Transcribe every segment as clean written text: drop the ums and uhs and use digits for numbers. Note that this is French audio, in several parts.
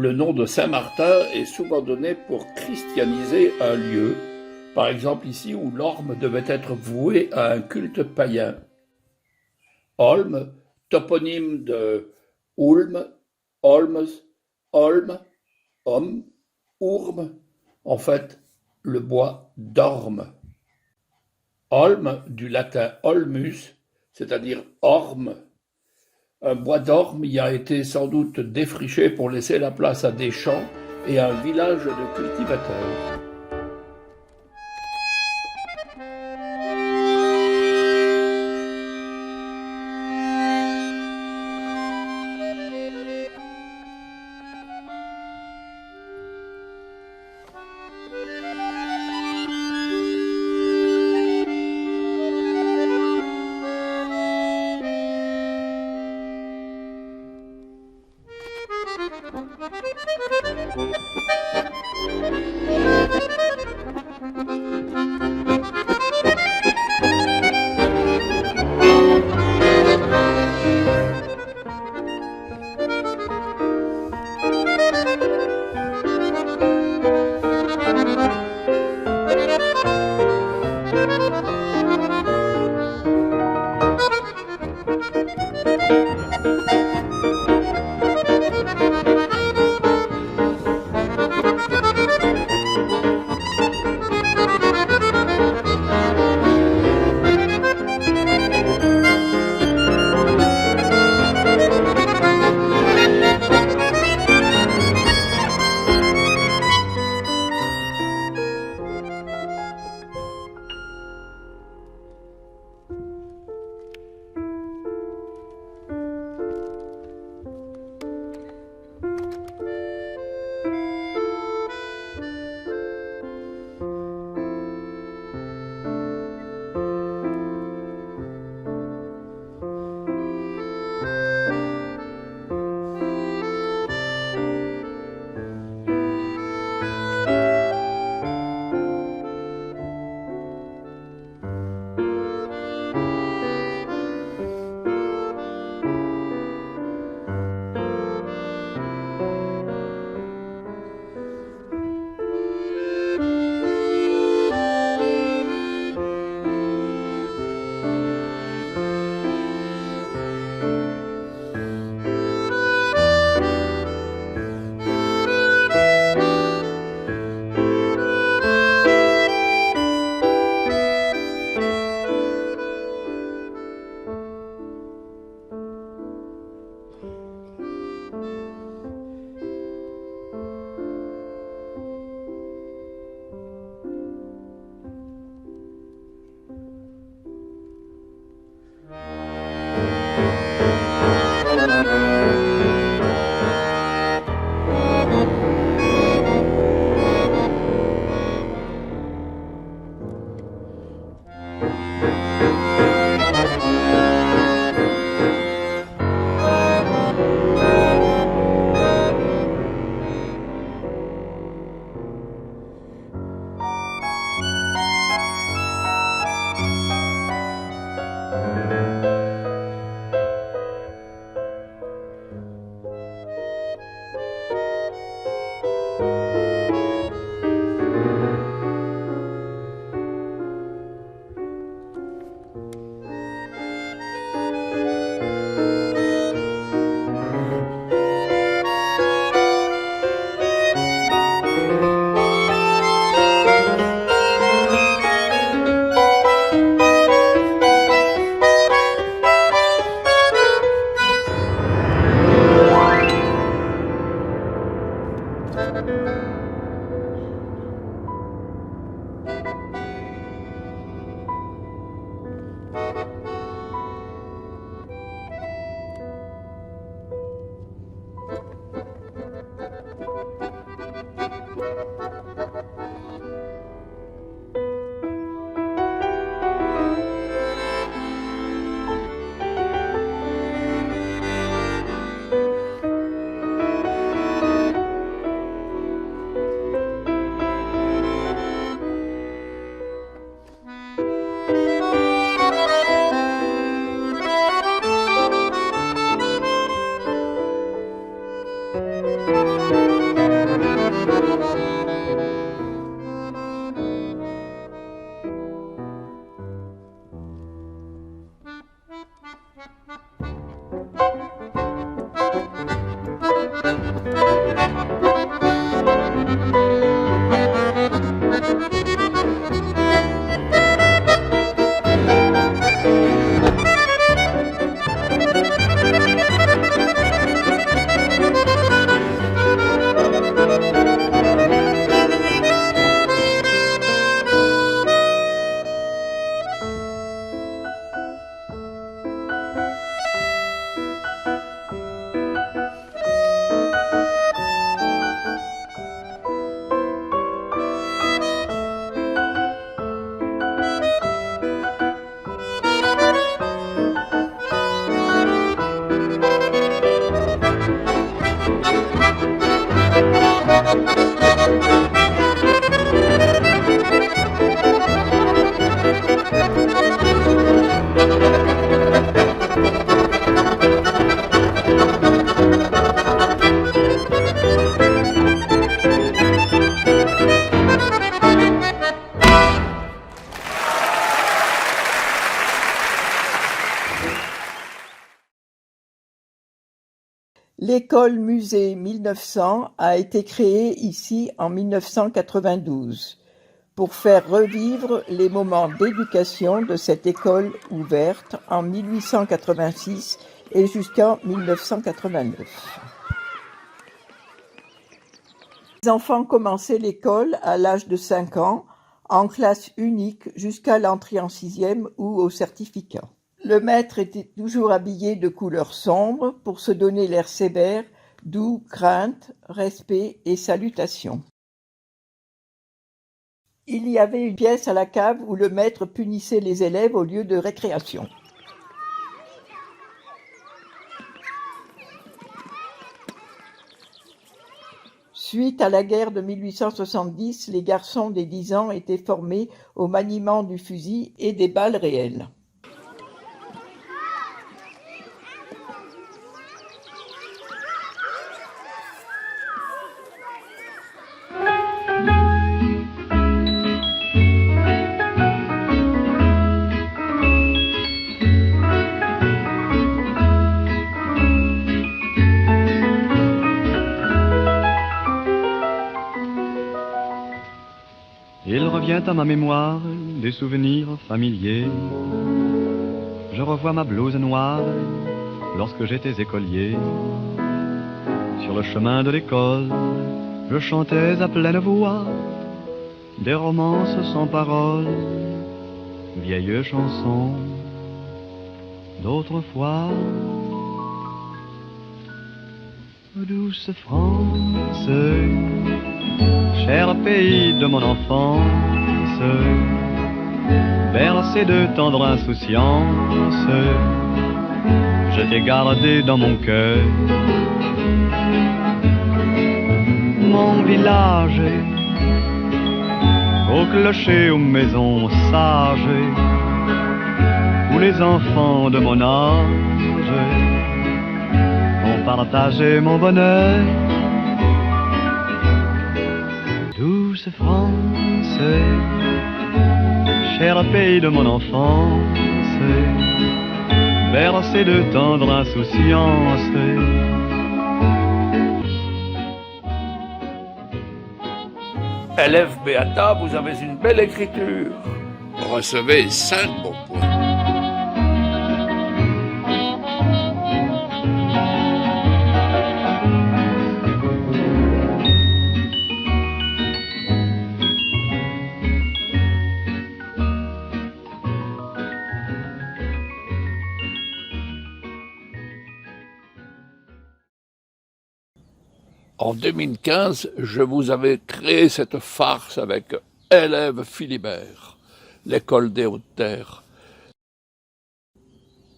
Le nom de Saint-Martin est souvent donné pour christianiser un lieu, par exemple ici où l'orme devait être voué à un culte païen. Holm, toponyme de Ulm, Holmes, Holm, Homme, Urm, en fait le bois d'orme. Holm, du latin holmus, c'est-à-dire orme. Un bois d'orme y a été sans doute défriché pour laisser la place à des champs et à un village de cultivateurs. L'école-musée 1900 a été créée ici en 1992 pour faire revivre les moments d'éducation de cette école ouverte en 1886 et jusqu'en 1989. Les enfants commençaient l'école à l'âge de 5 ans, en classe unique jusqu'à l'entrée en 6e ou au certificat. Le maître était toujours habillé de couleurs sombres pour se donner l'air sévère, d'où crainte, respect et salutation. Il y avait une pièce à la cave où le maître punissait les élèves au lieu de récréation. Suite à la guerre de 1870, les garçons des 10 ans étaient formés au maniement du fusil et des balles réelles. Il revient à ma mémoire des souvenirs familiers. Je revois ma blouse noire lorsque j'étais écolier. Sur le chemin de l'école, je chantais à pleine voix des romances sans paroles, vieilles chansons d'autrefois. Douce France, cher pays de mon enfance, bercé de tendre insouciance, je t'ai gardé dans mon cœur. Mon village, au clocher, aux maisons sages, où les enfants de mon âge ont partagé mon bonheur. Douce France, cher pays de mon enfance, bercé de tendre insouciance. Élève Beata, vous avez une belle écriture. Recevez 5 bons points. En 2015, je vous avais créé cette farce avec Élève Philibert, l'école des Hautes-Terres.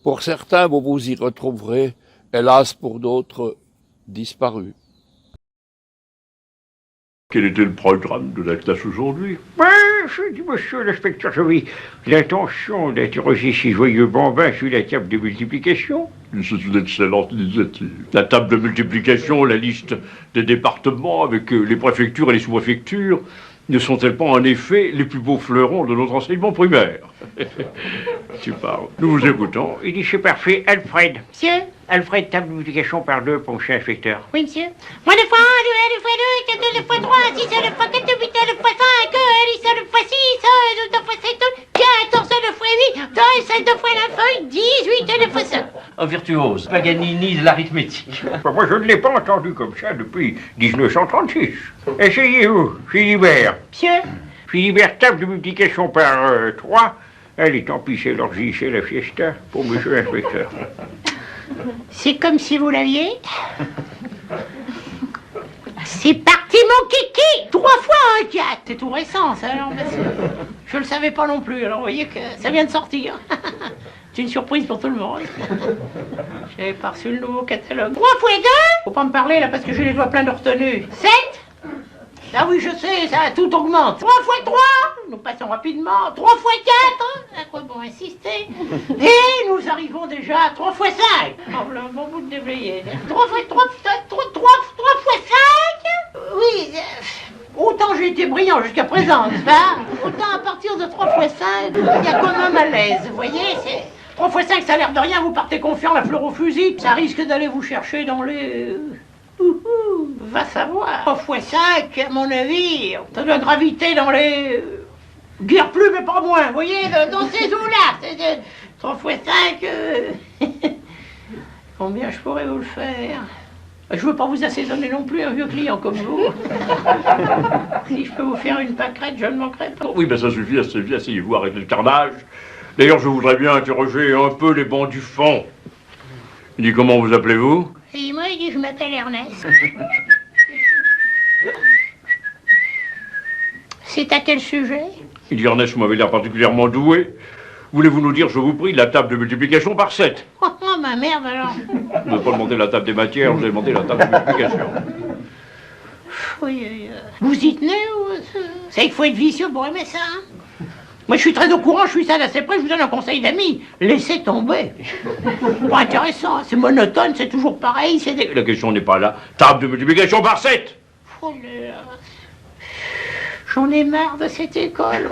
Pour certains, vous vous y retrouverez, hélas pour d'autres, disparus. Quel était le programme de la classe aujourd'hui? Je dis, monsieur l'inspecteur, j'avais l'intention d'interroger ces joyeux bambins sur la table de multiplication. C'est une excellente initiative. La table de multiplication, la liste des départements avec les préfectures et les sous-préfectures, ne sont-elles pas en effet les plus beaux fleurons de notre enseignement primaire? Tu parles. Nous vous écoutons. Il dit, c'est parfait, Alfred. Monsieur? Alfred, table de multiplication par 2 pour monsieur l'inspecteur. Oui, monsieur. Moins 2 fois 1, 2 fois 2, 4, 2 fois 3, 6, 2 fois 4, 8, 2 fois 5, 10, 2 fois 6, 12 fois 7, 14, 2 fois 8, 17 2 fois 9, 18, 2 fois 5. Un virtuose, Paganini de l'arithmétique. Moi, je ne l'ai pas entendu comme ça depuis 1936. Essayez-vous, Philibert. Monsieur? Philibert, table de multiplication par 3. Allez, tant pis, c'est l'orgie, c'est la fiesta pour monsieur l'inspecteur. C'est comme si vous l'aviez. C'est parti, mon kiki! 3 fois un 4. C'est tout récent, ça, alors, parce que je le savais pas non plus. Alors, vous voyez que ça vient de sortir. C'est une surprise pour tout le monde. J'avais pas reçu le nouveau catalogue. 3 fois 2? Faut pas me parler, là, parce que j'ai les doigts pleins de retenue. 7? Ah oui, je sais, ça, tout augmente. 3 fois 3? Nous passons rapidement. 3 fois 4? À quoi bon insister? Et nous arrivons déjà à 3 fois 5. Oh, voilà un bon bout de déblayé. 3 fois 3 fois 5? Oui, autant j'ai été brillant jusqu'à présent, n'est-ce pas? Autant à partir de 3 fois 5, il y a comme un malaise, vous voyez? 3 fois 5, ça a l'air de rien, vous partez confiant, la fleur au fusil. Ça risque d'aller vous chercher dans les... Va savoir. 3 fois 5, à mon avis, ça doit graviter dans les... Guère plus, mais pas moins, vous voyez, dans ces eaux-là. 3 fois 5... Combien je pourrais vous le faire? Je veux pas vous assaisonner non plus, un vieux client comme vous. Si je peux vous faire une pâquerette, je ne manquerai pas. Oui, ben ça suffit, asseyez-vous, arrêtez le carnage. D'ailleurs, je voudrais bien interroger un peu les bancs du fond. Il dit, comment vous appelez-vous? Et moi, il dit, je m'appelle Ernest. C'est à quel sujet? Il dit, Ernest, vous m'avez l'air particulièrement doué. Voulez-vous nous dire, je vous prie, la table de multiplication par 7? Oh, ma merde, alors. Vous n'avez pas demandé la table des matières, vous avez demandé la table de multiplication. Oui, vous y tenez ou... C'est qu'il faut être vicieux pour aimer ça, hein? Moi, je suis très au courant, je suis ça d'assez près, je vous donne un conseil d'ami. Laissez tomber. Pas intéressant, hein, c'est monotone, c'est toujours pareil, c'est des... La question n'est pas là. Table de multiplication par 7! Oh là là. J'en ai marre de cette école.